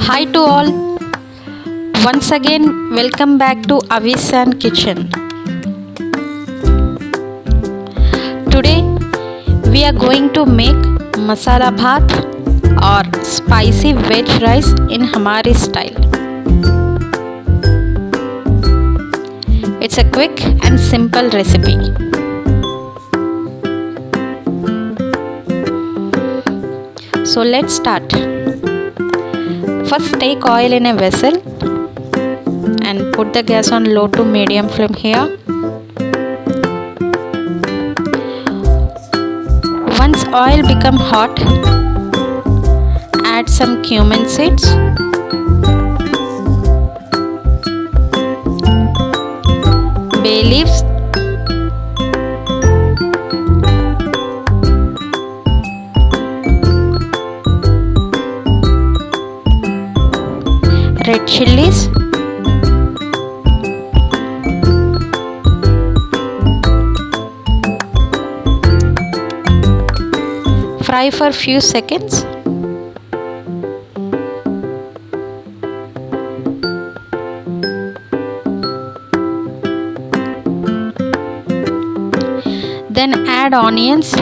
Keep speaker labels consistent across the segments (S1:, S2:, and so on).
S1: Hi to all. Once again, welcome back to Avisan Kitchen. Today, we are going to make masala bhaat or spicy veg rice in Hamari style. It's a quick and simple recipe. So let's start. First take oil in a vessel and put the gas on low to medium flame here. Once oil become hot, add some cumin seeds, bay leaves, red chillies, fry for few seconds. Then add onions,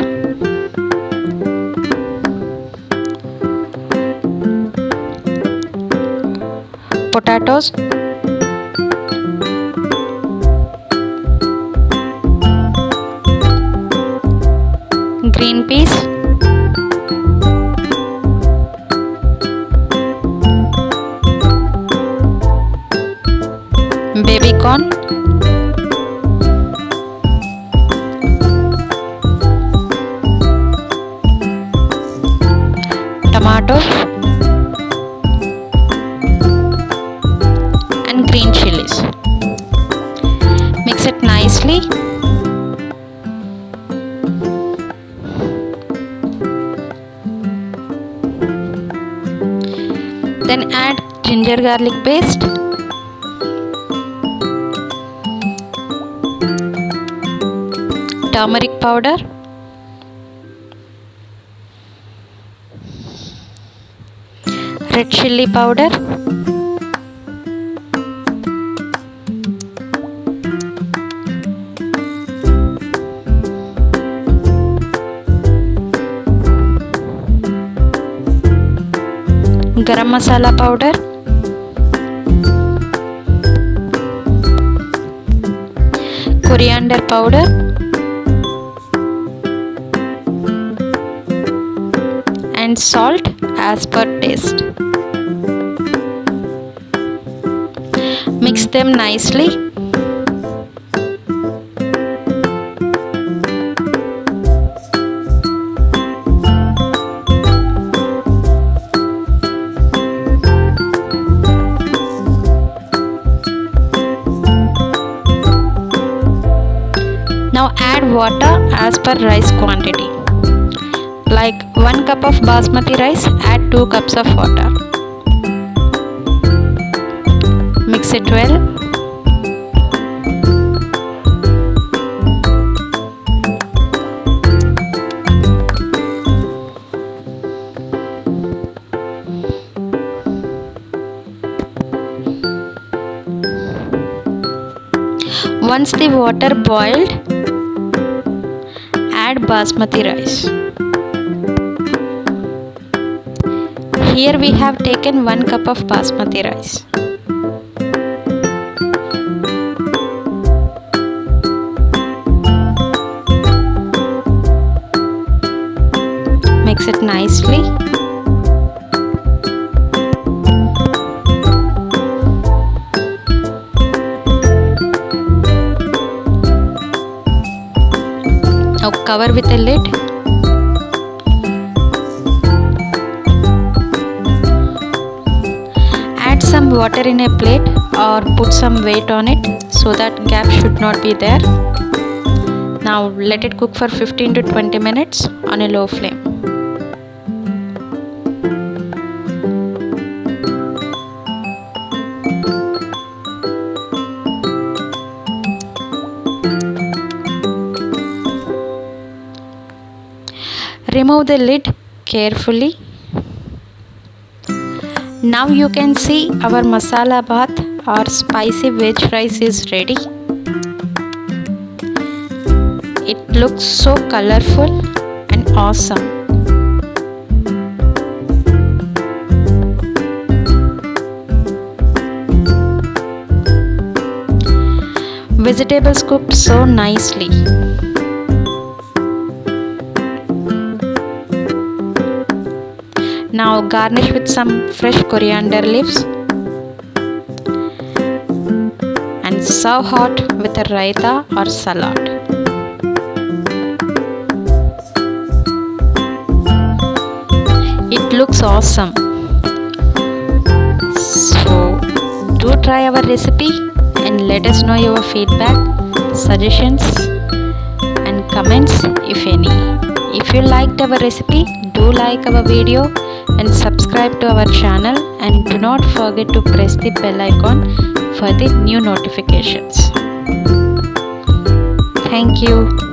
S1: potatoes, green peas, baby corn, tomatoes and green chilies. Mix it nicely. Then add ginger garlic paste, turmeric powder, red chilli powder, garam masala powder, coriander powder, and salt as per taste. Mix them nicely. Now add water as per rice quantity. Like 1 cup of Basmati rice, add 2 cups of water. Mix it well. Once the water boiled, add Basmati rice. Here we have taken 1 cup of Basmati rice. Mix it nicely. Now cover with a lid. Add some water in a plate or put some weight on it so that gap should not be there. Now let it cook for 15 to 20 minutes on a low flame. Remove the lid carefully. Now you can see our masala bhaat or spicy veg rice is ready. It looks so colorful and awesome. Vegetables cooked so nicely. Now garnish with some fresh coriander leaves and serve hot with a raita or salad. It looks awesome. So do try our recipe and let us know your feedback, suggestions and comments if any. If you liked our recipe, do like our video and subscribe to our channel, and do not forget to press the bell icon for the new notifications. Thank you.